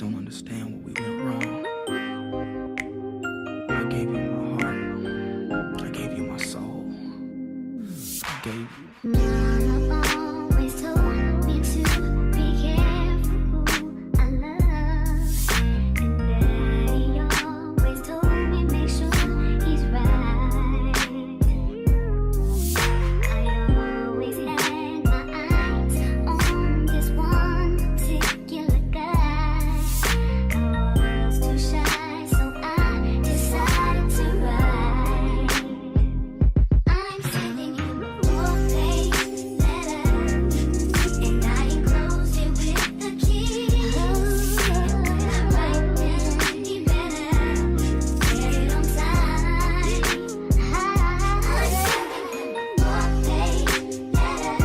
don't understand what we went wrong. I gave you my heart. I gave you my soul. I gave you. Always told me to be careful who I love, and Daddy always told me make sure he's right. I always had my eyes on this one particular guy. I was too shy, so I decided to write. I'm sending him a 4-page letter, and I enclosed it with the key. Right then, he better get it on time. I'm sending him a 4-page letter,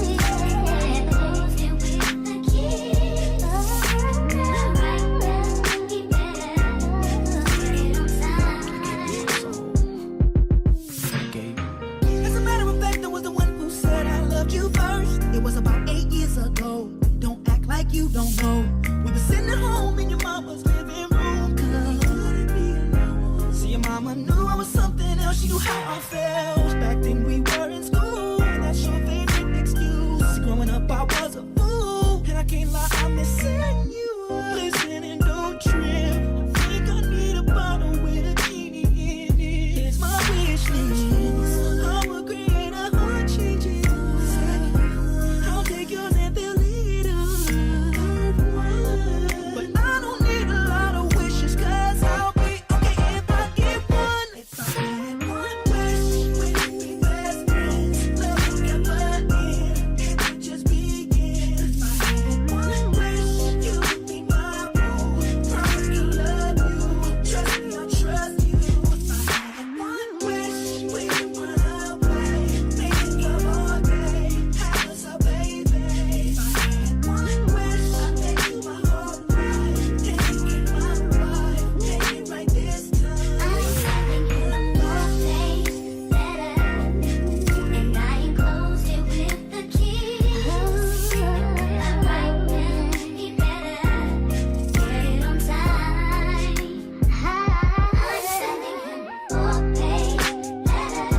and I enclosed it with the key. Right then, he better get it on time. I gave you. As a matter of fact, I was the one who said I loved you first. It was about 8 years ago. Don't act like you don't know. We were sitting at home in your mama's living room, 'cause you couldn't be alone. See, your mama knew I was something else. She knew how I felt. Back then we were in school, and that's your favorite excuse. Growing up, I was a fool, and I can't lie, I'm missing you. Listen and don't trip. I think I need a bottle with a genie in it. Here's my wish list. I will create a heart changing. I'll take yours and they'll lead us. But I don't need a lot of wishes, 'cause I'll be okay if I get one. If I had one wish, we'd be best friends. Love would never end, it would just begin. If I had one wish, you'd be my boo. Promise to love you, trust me, I'll trust you. If I had one wish, we'd run away, making love all day, have us a baby. If I had one wish, I'd take you my whole life, take you in my life, take it right this time. I'm sending him a 4-page letter, and I enclosed it with the key. Right then, he better get it on time. I'm sending him a 4-page letter,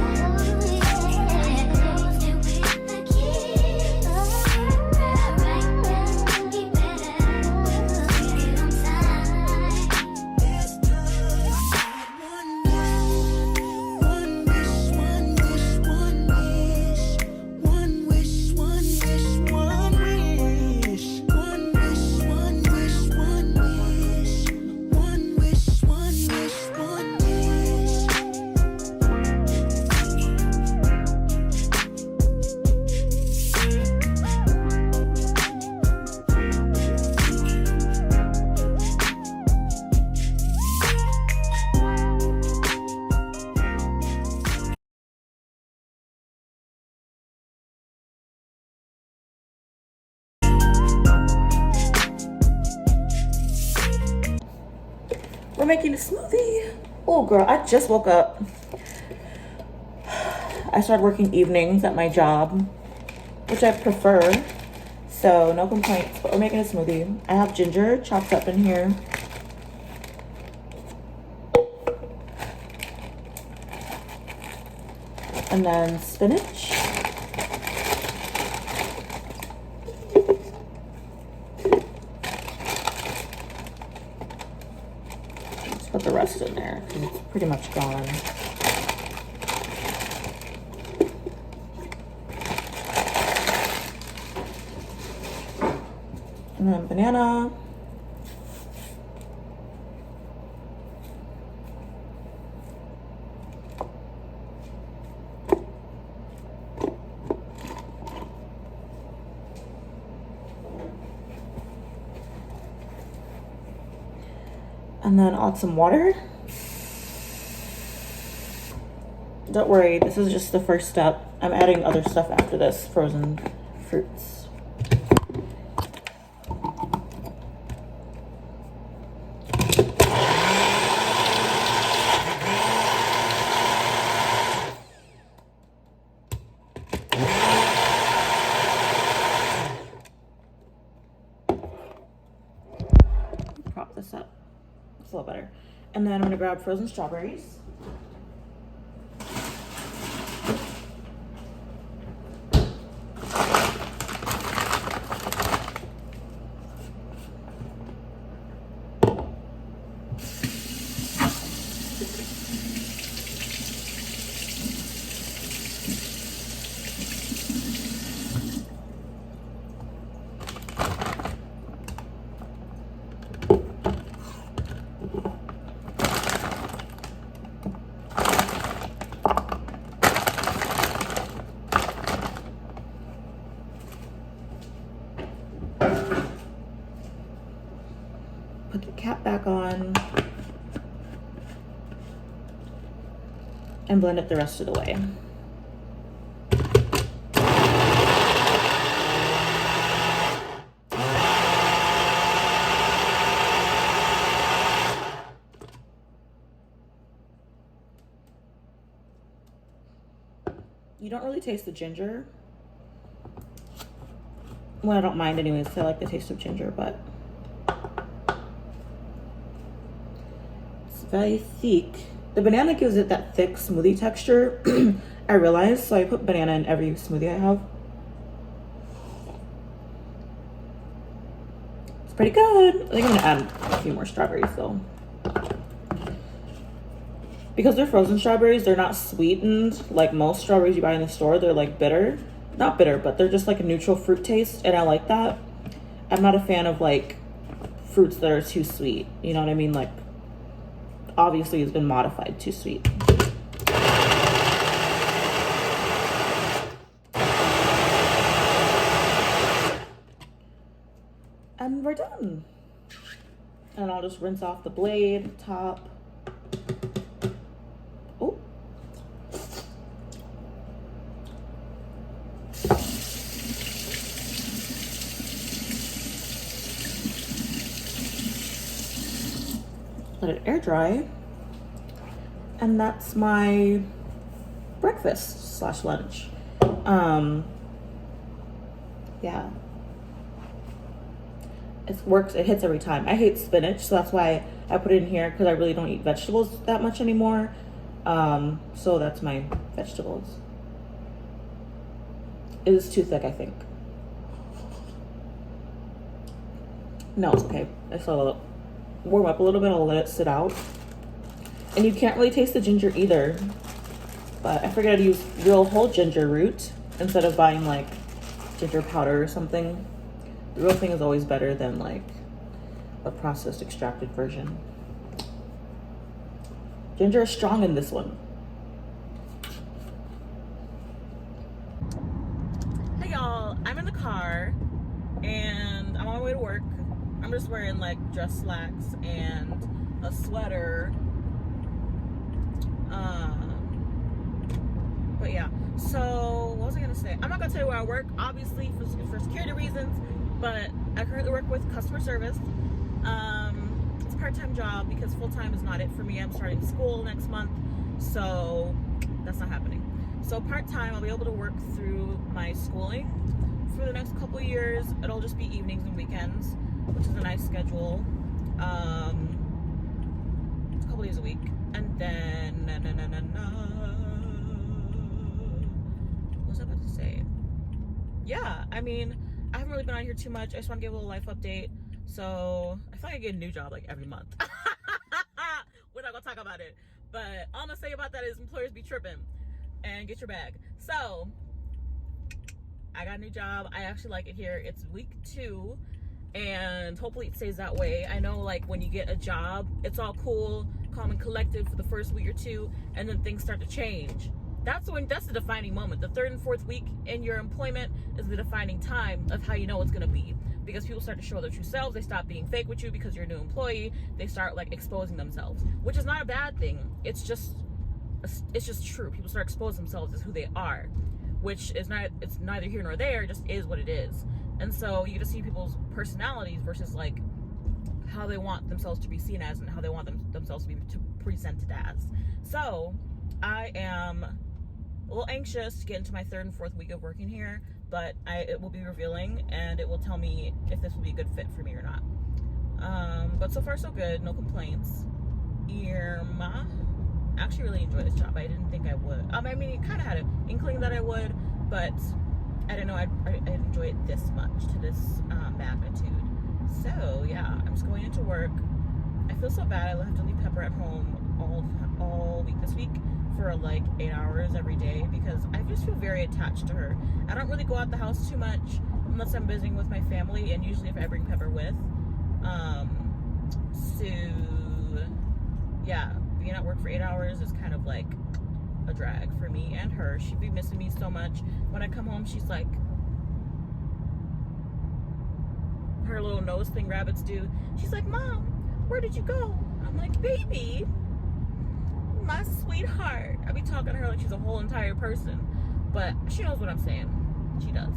and I enclosed it with the key. Right then, he better get it on time. This time, one wish, one wish, one wish, one wish, one wish, one wish, one wish, one wish, one wish, one wish, one wish, one wish. We're making a smoothie. Oh girl, I just woke up. I started working evenings at my job, which I prefer. So no complaints, but we're making a smoothie. I have ginger chopped up in here. And then spinach. Let's put the rest in there because it's pretty much gone. And then banana. And then add some water. Don't worry, this is just the first step. I'm adding other stuff after this, frozen fruits. this up. It's a little better. And then I'm gonna grab frozen strawberries. Put the cap back on and blend it the rest of the way. You don't really taste the ginger. Well, I don't mind anyways, 'cause I like the taste of ginger, but it's very thick. The banana gives it that thick smoothie texture, I realized, so I put banana in every smoothie I have. It's pretty good. I think I'm gonna add a few more strawberries though. Because they're frozen strawberries, they're not sweetened like most strawberries you buy in the store. They're like bitter. Not bitter, but they're just like a neutral fruit taste, and I like that. I'm not a fan of like fruits that are too sweet. You know what I mean? Like, obviously it's been modified too sweet. And we're done. And I'll just rinse off the blade, top. Oh. Let it air dry. And that's my breakfast / lunch. Yeah. It works, it hits every time. I hate spinach, so that's why I put it in here, because I really don't eat vegetables that much anymore. So that's my vegetables. It is too thick, I think. No, it's okay. I saw warm up a little bit, I'll let it sit out. And you can't really taste the ginger either, but I figured I'd use real whole ginger root instead of buying like ginger powder or something. The real thing is always better than like a processed extracted version. Ginger is strong in this one. Hey y'all, I'm in the car and I'm on my way to work. I'm just wearing like dress slacks and a sweater. But yeah, so what was I gonna say? I'm not gonna tell you where I work, obviously for security reasons, but I currently work with customer service. It's a part-time job because full-time is not it for me. I'm starting school next month, so that's not happening. So part-time, I'll be able to work through my schooling for the next couple of years. It'll just be evenings and weekends, which is a nice schedule. A couple days a week. And then, what was I about to say? Yeah, I mean, I haven't really been on here too much. I just want to give a little life update. So I feel like I get a new job like every month. We're not gonna talk about it, but all I'm gonna say about that is employers be tripping and get your bag. So I got a new job. I actually like it here. It's week 2 and hopefully it stays that way. I know like when you get a job, it's all cool, calm and collected for the first week or 2, and then things start to change. That's the defining moment. The 3rd and 4th week in your employment is the defining time of how you know it's gonna be, because people start to show their true selves. They stop being fake with you because you're a new employee. They start like exposing themselves, which is not a bad thing. It's just true. People start exposing themselves as who they are, which is not, it's neither here nor there, it just is what it is. And so you get to see people's personalities versus like how they want themselves to be seen as and how they want themselves to be presented as. So I am a little anxious to get into my 3rd and 4th week of working here, but it will be revealing and it will tell me if this will be a good fit for me or not. But so far so good, no complaints. Irma, I actually really enjoy this job. I didn't think I would. I mean, it kind of had an inkling that I would, but I didn't know I'd enjoy it this much, to this magnitude. So yeah, I'm just going into work. I feel so bad. I have to leave Pepper at home all week this week for like 8 hours every day because I just feel very attached to her. I don't really go out the house too much unless I'm visiting with my family, and usually if I bring Pepper with. So yeah, being at work for 8 hours is kind of like a drag for me and her. She'd be missing me so much. When I come home, she's like, her little nose thing rabbits do. She's like, Mom, where did you go? I'm like, baby, my sweetheart. I be talking to her like she's a whole entire person, but she knows what I'm saying. She does.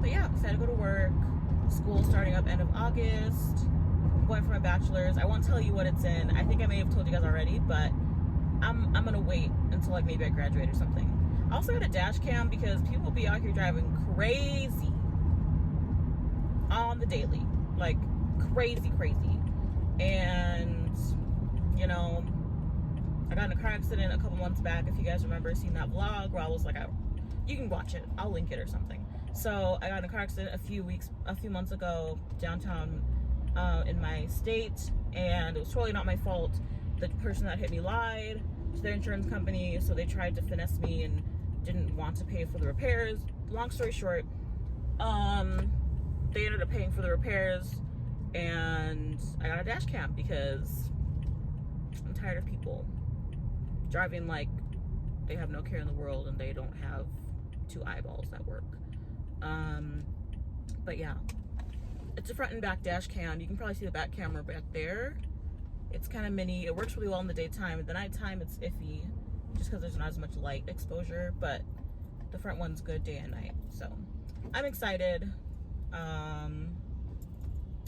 But yeah, I'm excited to go to work. School starting up end of August. I'm going for my bachelor's. I won't tell you what it's in. I think I may have told you guys already, but I'm gonna wait until like maybe I graduate or something. I also got a dash cam because people be out here driving crazy on the daily, like crazy. And you know, I got in a car accident a couple months back. If you guys remember seeing that vlog where I was like, you can watch it. I'll link it or something. So I got in a car accident a few months ago downtown in my state, and it was totally not my fault. The person that hit me lied to their insurance company, so they tried to finesse me and didn't want to pay for the repairs. Long story short, they ended up paying for the repairs, and I got a dash cam because I'm tired of people driving like they have no care in the world and they don't have 2 eyeballs that work. But yeah, it's a front and back dash cam. You can probably see the back camera back there. It's kind of mini. It works really well in the daytime. At the nighttime, it's iffy just because there's not as much light exposure, but the front one's good day and night. So I'm excited.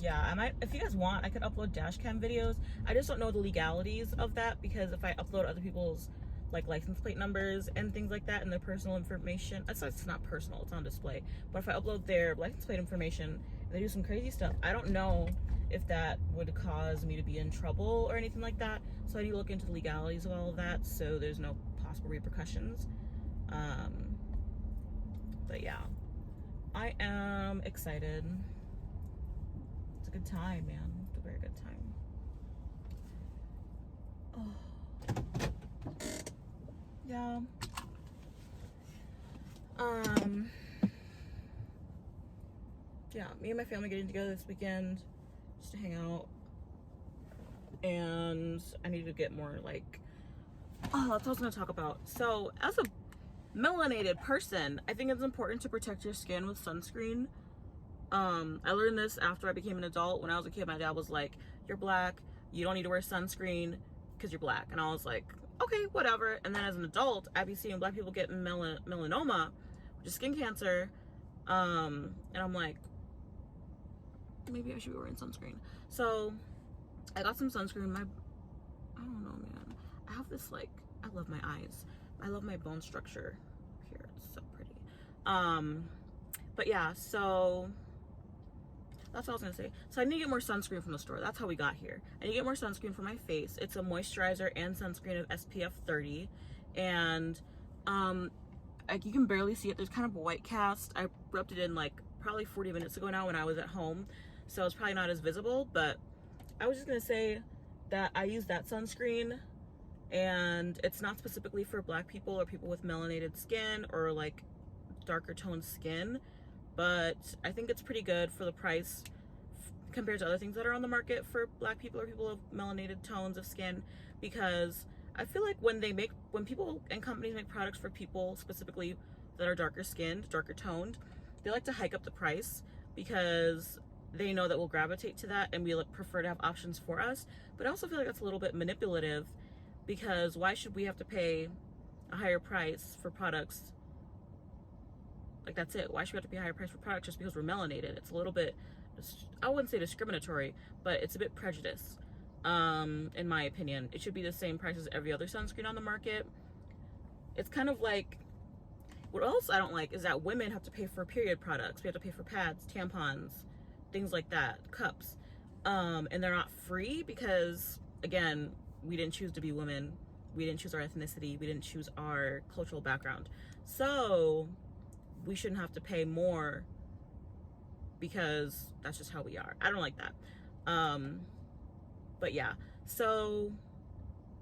Yeah, I might, if you guys want, I could upload dash cam videos. I just don't know the legalities of that, because if I upload other people's like license plate numbers and things like that and their personal information, it's not personal, it's on display, but if I upload their license plate information and they do some crazy stuff, I don't know if that would cause me to be in trouble or anything like that. So I need to look into the legalities of all of that so there's no possible repercussions. But yeah, I am excited. It's a good time, man. It's a very good time. Oh. Yeah. Yeah, me and my family getting together this weekend just to hang out. And I need to get more like, oh, that's what I was gonna talk about. So as a melanated person, I think it's important to protect your skin with sunscreen. I learned this after I became an adult. When I was a kid, my dad was like, you're black, you don't need to wear sunscreen because you're black. And I was like, okay, whatever. And then as an adult, I'd be seeing black people get melanoma, which is skin cancer. And I'm like, maybe I should be wearing sunscreen. So I got some sunscreen. I don't know, man. I have this like, I love my eyes. I love my bone structure here. It's so pretty. But yeah, so that's what I was gonna say. So I need to get more sunscreen from the store. That's how we got here. I need to get more sunscreen for my face. It's a moisturizer and sunscreen of SPF 30. And like you can barely see it. There's kind of a white cast. I rubbed it in like probably 40 minutes ago now when I was at home. So it's probably not as visible, but I was just gonna say that I use that sunscreen, and it's not specifically for black people or people with melanated skin or like darker toned skin, but I think it's pretty good for the price compared to other things that are on the market for black people or people with melanated tones of skin, because I feel like when people and companies make products for people specifically that are darker skinned, darker toned, they like to hike up the price because they know that we'll gravitate to that and we prefer to have options for us. But I also feel like that's a little bit manipulative, because why should we have to pay a higher price for products? Like, that's it. Why should we have to pay a higher price for products just because we're melanated? It's a little bit, I wouldn't say discriminatory, but it's a bit prejudiced, in my opinion. It should be the same price as every other sunscreen on the market. It's kind of like, what else I don't like is that women have to pay for period products. We have to pay for pads, tampons, things like that, cups. And they're not free because, again, we didn't choose to be women. We didn't choose our ethnicity. We didn't choose our cultural background. So we shouldn't have to pay more because that's just how we are. I don't like that. But yeah, so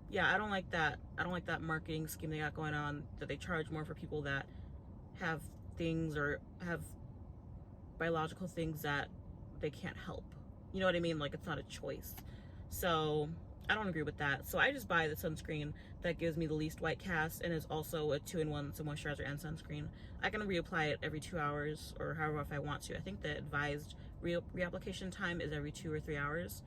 yeah, I don't like that. I don't like that marketing scheme they got going on, that they charge more for people that have things or have biological things that they can't help. You know what I mean? Like, it's not a choice. So I don't agree with that. So I just buy the sunscreen that gives me the least white cast and is also a 2-in-1, so moisturizer and sunscreen. I can reapply it every 2 hours or however if I want to. I think the advised reapplication time is every 2 or 3 hours.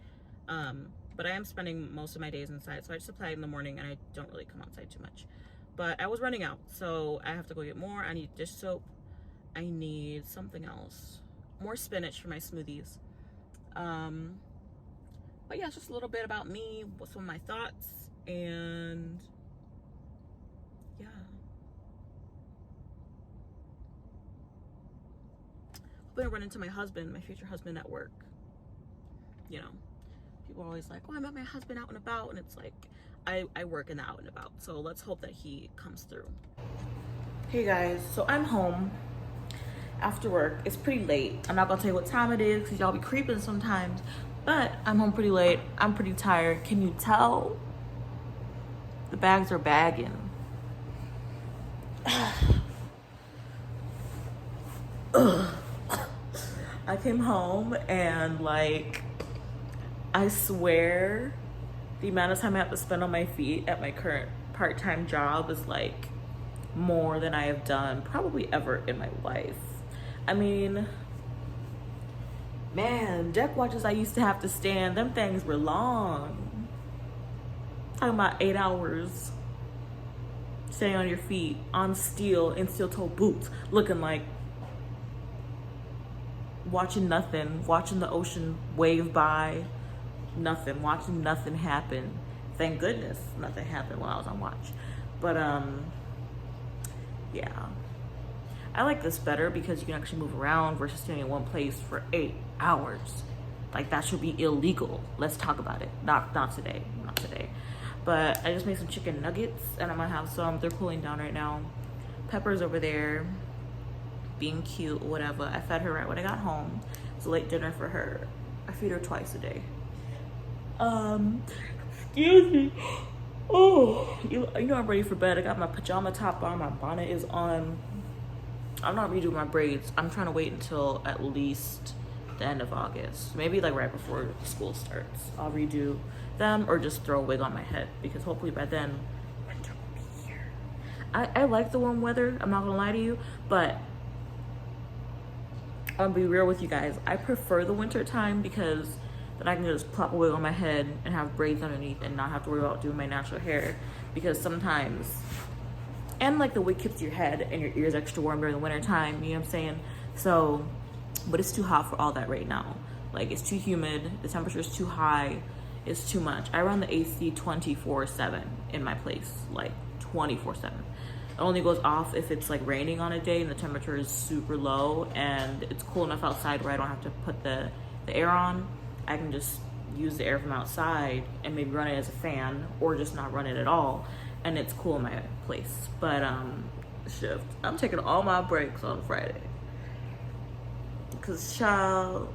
But I am spending most of my days inside, so I just apply it in the morning and I don't really come outside too much. But I was running out, so I have to go get more. I need dish soap. I need something else. More spinach for my smoothies. But yeah, it's just a little bit about me, what's some of my thoughts, and yeah. Hoping I run into my husband, my future husband, at work. You know, people are always like, oh, I met my husband out and about, and it's like, I work in the out and about, so let's hope that he comes through. Hey guys, so I'm home after work. It's pretty late. I'm not gonna tell you what time it is because y'all be creeping sometimes, but I'm home pretty late. I'm pretty tired. Can you tell? The bags are bagging. I came home and, like, I swear the amount of time I have to spend on my feet at my current part-time job is like more than I have done probably ever in my life. I mean, man, deck watches I used to have to stand, them things were long. Talking about 8 hours standing on your feet on steel in steel-toe boots, looking like watching nothing, watching the ocean wave by, nothing, watching nothing happen. Thank goodness nothing happened while I was on watch. But yeah, I like this better because you can actually move around versus staying in one place for 8 hours. Like, that should be illegal. Let's talk about it. Not today, not today. But I just made some chicken nuggets and I'm gonna have some. They're cooling down right now. Pepper's over there being cute, whatever. I fed her right when I got home. It's a late dinner for her. I feed her twice a day. Excuse me. Oh, you know I'm ready for bed. I got my pajama top on, my bonnet is on. I'm not redoing my braids. I'm trying to wait until at least the end of August. Maybe like right before school starts. I'll redo them or just throw a wig on my head because hopefully by then winter will be here. I like the warm weather, I'm not gonna lie to you, but I'll be real with you guys. I prefer the winter time because then I can just plop a wig on my head and have braids underneath and not have to worry about doing my natural hair, because sometimes, and like the wig keeps your head and your ears extra warm during the winter time, you know what I'm saying? So, but it's too hot for all that right now. Like, it's too humid, the temperature is too high, it's too much. I run the AC 24/7 in my place, like 24/7. It only goes off if it's like raining on a day and the temperature is super low and it's cool enough outside where I don't have to put the air on. I can just use the air from outside and maybe run it as a fan or just not run it at all, and it's cool in my place. But shift, I'm taking all my breaks on Friday because child,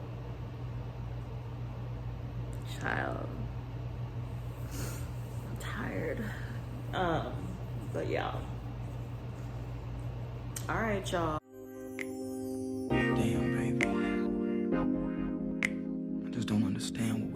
I'm tired. But yeah, all right, y'all. Damn, baby. I just don't understand